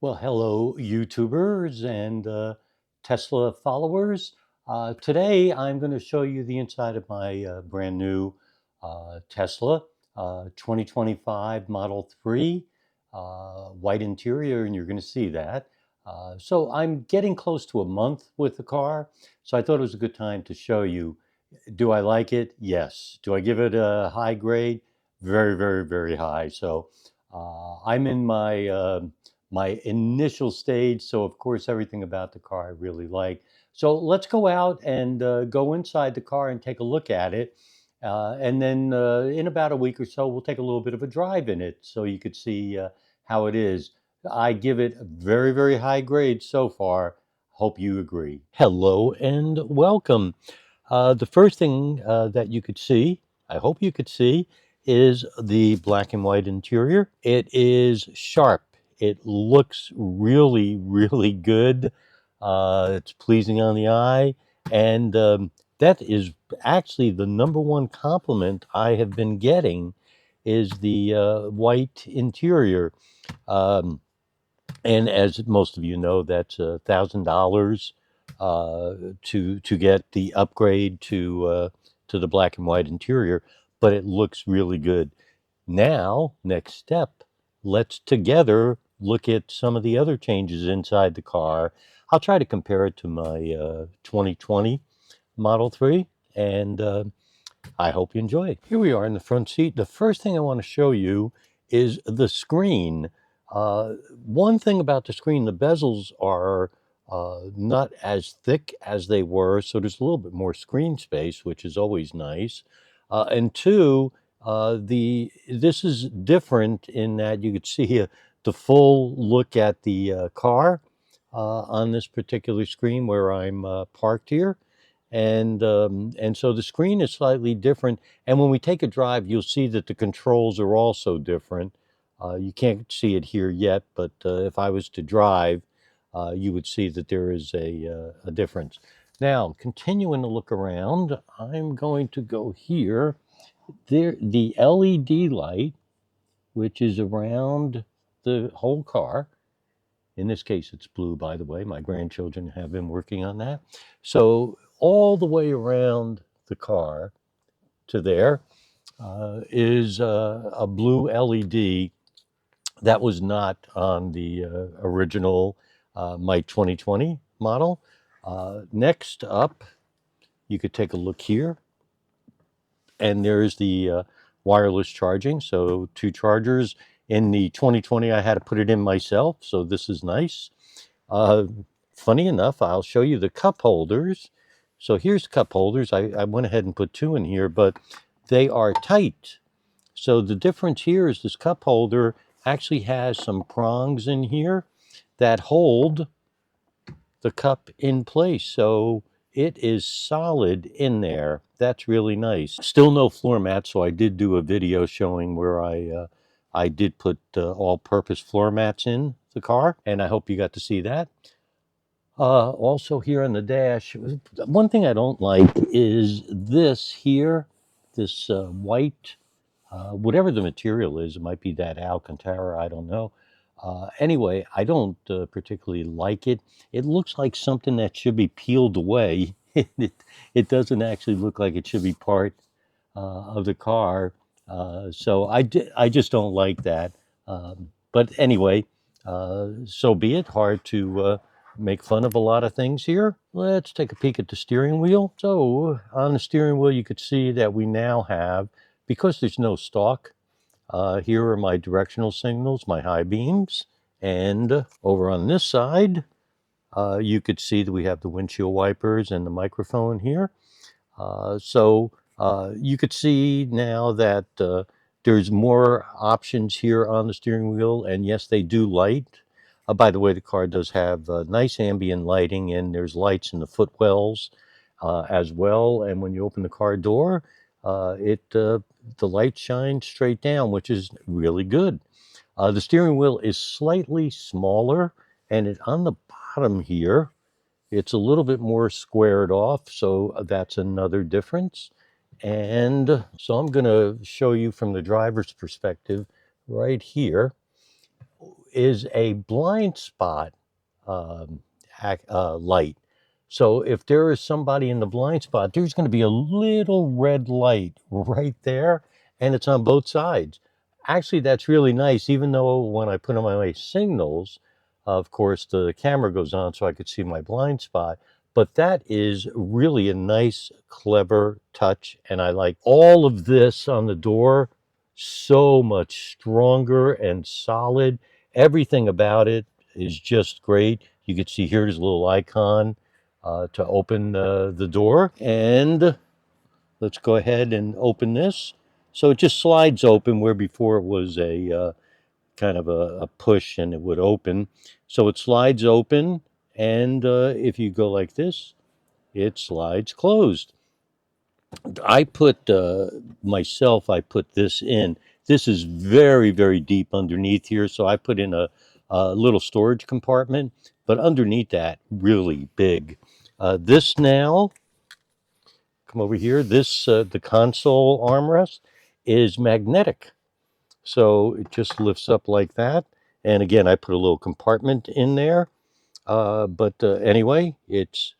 Well, hello, YouTubers and Tesla followers. Today, I'm going to show you the inside of my brand new Tesla 2025 Model 3, white interior, and you're going to see that. So I'm getting close to a month with the car, so I thought it was a good time to show you. Do I like it? Yes. Do I give it a high grade? Very, very, very high. So I'm in my initial stage. So of course, everything about the car I really like. So let's go out and go inside the car and take a look at it. And then in about a week or so, we'll take a little bit of a drive in it so you could see how it is. I give it a very, very high grade so far. Hope you agree. Hello and welcome. The first thing that you could see, I hope you could see, is the black and white interior. It is sharp. It looks really, really good. It's pleasing on the eye. And that is actually the number one compliment I have been getting is the white interior. Um, and as most of you know, that's $1,000 to get the upgrade to the black and white interior, but it looks really good. Now, next step, let's together look at some of the other changes inside the car. I'll try to compare it to my 2020 Model 3, and I hope you enjoy. Here we are in the front seat. The first thing I want to show you is the screen. One thing about the screen, the bezels are not as thick as they were, so there's a little bit more screen space, which is always nice. And two, this is different in that you could see the full look at the car on this particular screen where I'm parked here. And so the screen is slightly different. And when we take a drive, you'll see that the controls are also different. You can't see it here yet, but if I was to drive, you would see that there is a difference. Now, continuing to look around, I'm going to go here. There, the LED light, which is around the whole car. In this case, it's blue, by the way. My grandchildren have been working on that. So all the way around the car to there is a blue LED that was not on the original my 2020 model. Next up, you could take a look here, and there's the wireless charging. So 2 chargers. In the 2020, I had to put it in myself, so this is nice. Uh, Funny enough, I'll show you the cup holders. So here's cup holders. I went ahead and put 2 in here, but they are tight. So the difference here is this cup holder actually has some prongs in here that hold the cup in place. So it is solid in there. That's really nice. Still no floor mat, so I did do a video showing where I did put all-purpose floor mats in the car, and I hope you got to see that. Also here on the dash, one thing I don't like is this here, this white, whatever the material is, it might be that Alcantara, I don't know. Anyway, I don't particularly like it. It looks like something that should be peeled away. It doesn't actually look like it should be part of the car. So I just don't like that. But anyway, so be it. Hard to make fun of a lot of things here. Let's take a peek at the steering wheel. So on the steering wheel, you could see that we now have, because there's no stalk, here are my directional signals, my high beams. And over on this side, you could see that we have the windshield wipers and the microphone here. So you could see now that there's more options here on the steering wheel, and yes, they do light. By the way, the car does have nice ambient lighting, and there's lights in the footwells as well. And when you open the car door, the light shines straight down, which is really good. The steering wheel is slightly smaller, and on the bottom here, it's a little bit more squared off, so that's another difference. And so I'm going to show you from the driver's perspective right here. is a blind spot um, light. So if there is somebody in the blind spot, there's going to be a little red light right there, and it's on both sides. Actually, that's really nice, even though when I put on my signals, of course, the camera goes on so I could see my blind spot. But that is really a nice, clever touch, and I like all of this on the door. So much stronger and solid. Everything about it is just great. You can see here's a little icon to open the door. And let's go ahead and open this. So it just slides open where before it was a kind of a push and it would open. So it slides open, and if you go like this, it slides closed. I put I put this in. This is very, very deep underneath here. So I put in a little storage compartment, but underneath that, really big. This now, come over here, this, the console armrest is magnetic. So it just lifts up like that. And again, I put a little compartment in there. But anyway, it's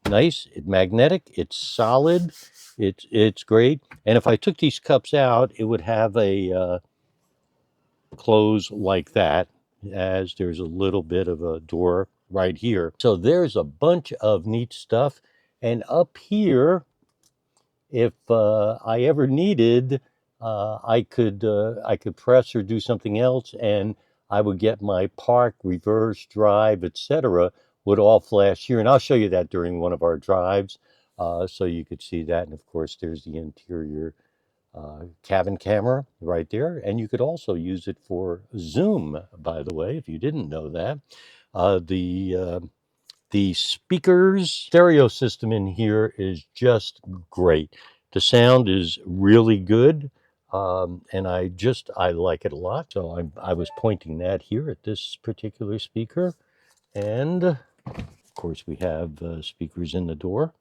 nice, it's magnetic, it's solid, it's great. And if I took these cups out, it would have a close like that, as there's a little bit of a door right here. So there's a bunch of neat stuff. And up here, if I ever needed, I could press or do something else, and I would get my park, reverse, drive, etc. would all flash here, and I'll show you that during one of our drives, so you could see that. And of course, there's the interior cabin camera right there, and you could also use it for Zoom. By the way, if you didn't know that, uh, the uh, the speakers stereo system in here is just great. The sound is really good. And I like it a lot. So I was pointing that here at this particular speaker. And of course, we have speakers in the door.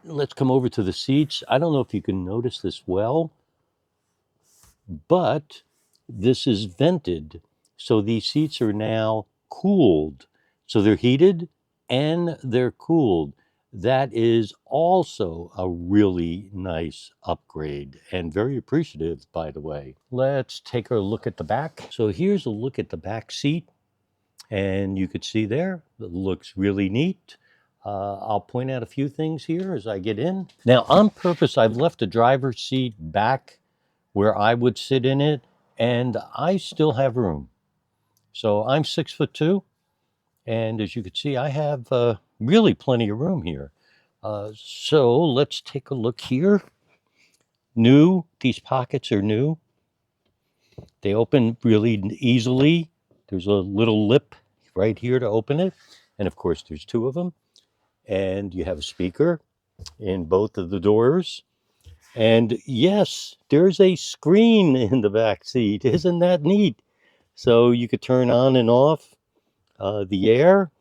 Let's come over to the seats. I don't know if you can notice this well, but this is vented. So these seats are now cooled. So they're heated and they're cooled. That is also a really nice upgrade and very appreciative, by the way. Let's take a look at the back. So here's a look at the back seat, and you could see there, it looks really neat. I'll point out a few things here as I get in. Now, on purpose, I've left the driver's seat back where I would sit in it, and I still have room. So I'm 6'2", and as you can see, I have really plenty of room here. So let's take a look here. New, these pockets are new. They open really easily. There's a little lip right here to open it. And of course, there's two of them. And you have a speaker in both of the doors. And yes, there's a screen in the back seat. Isn't that neat? So you could turn on and off the air.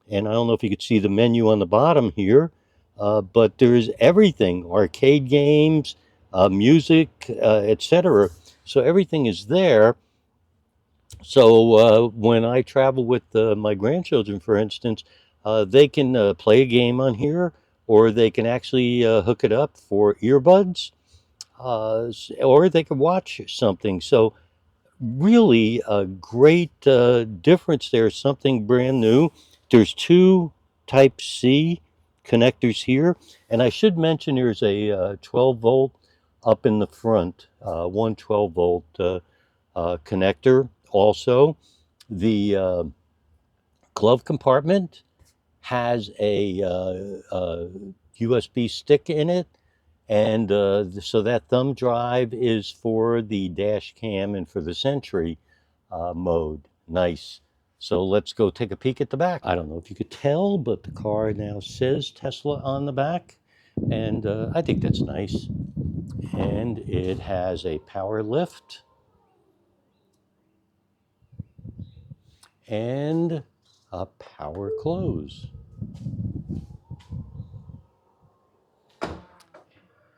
And I don't know if you could see the menu on the bottom here, but there's everything, arcade games, music, etc. So everything is there. So when I travel with my grandchildren, for instance, they can play a game on here, or they can actually hook it up for earbuds, or they can watch something. So really a great difference there, something brand new. There's two Type C connectors here, and I should mention there's a 12 volt up in the front, one 12 volt connector. Also, the glove compartment has a USB stick in it, and so that thumb drive is for the dash cam and for the Sentry mode. Nice. So let's go take a peek at the back. I don't know if you could tell, but the car now says Tesla on the back, and I think that's nice. And it has a power lift and a power close.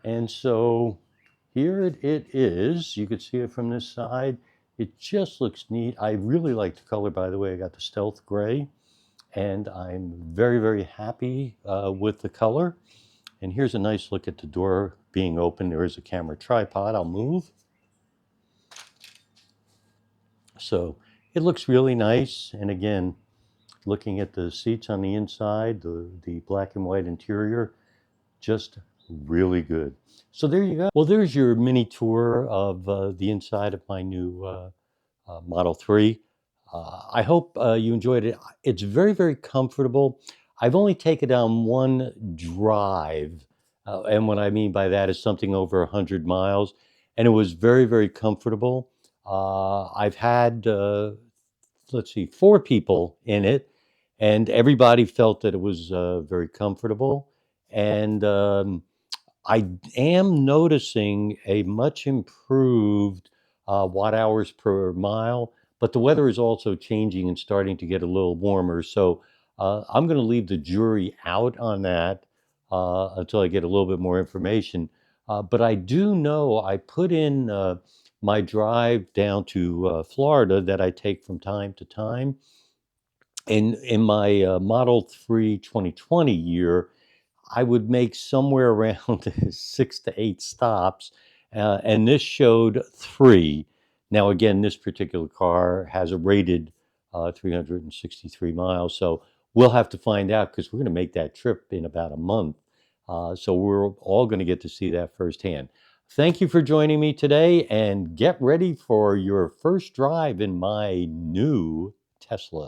And so here it is. You can see it from this side. It just looks neat. I really like the color, by the way. I got the Stealth Gray, and I'm very, very happy with the color. And here's a nice look at the door being open. There is a camera tripod. I'll move. So it looks really nice. And again, looking at the seats on the inside, the black and white interior, just really good. So there you go. Well, there's your mini tour of the inside of my new Model 3. I hope you enjoyed it. It's very, very comfortable. I've only taken it on one drive. And what I mean by that is something over 100 miles. And it was very, very comfortable. I've had, let's see, 4 people in it, and everybody felt that it was very comfortable. And I am noticing a much improved watt hours per mile, but the weather is also changing and starting to get a little warmer. So I'm going to leave the jury out on that until I get a little bit more information. But I do know I put in my drive down to Florida that I take from time to time. In my Model 3 2020 year, I would make somewhere around 6 to 8 stops, and this showed 3. Now, again, this particular car has a rated 363 miles, so we'll have to find out because we're going to make that trip in about a month. So we're all going to get to see that firsthand. Thank you for joining me today, and get ready for your first drive in my new Tesla.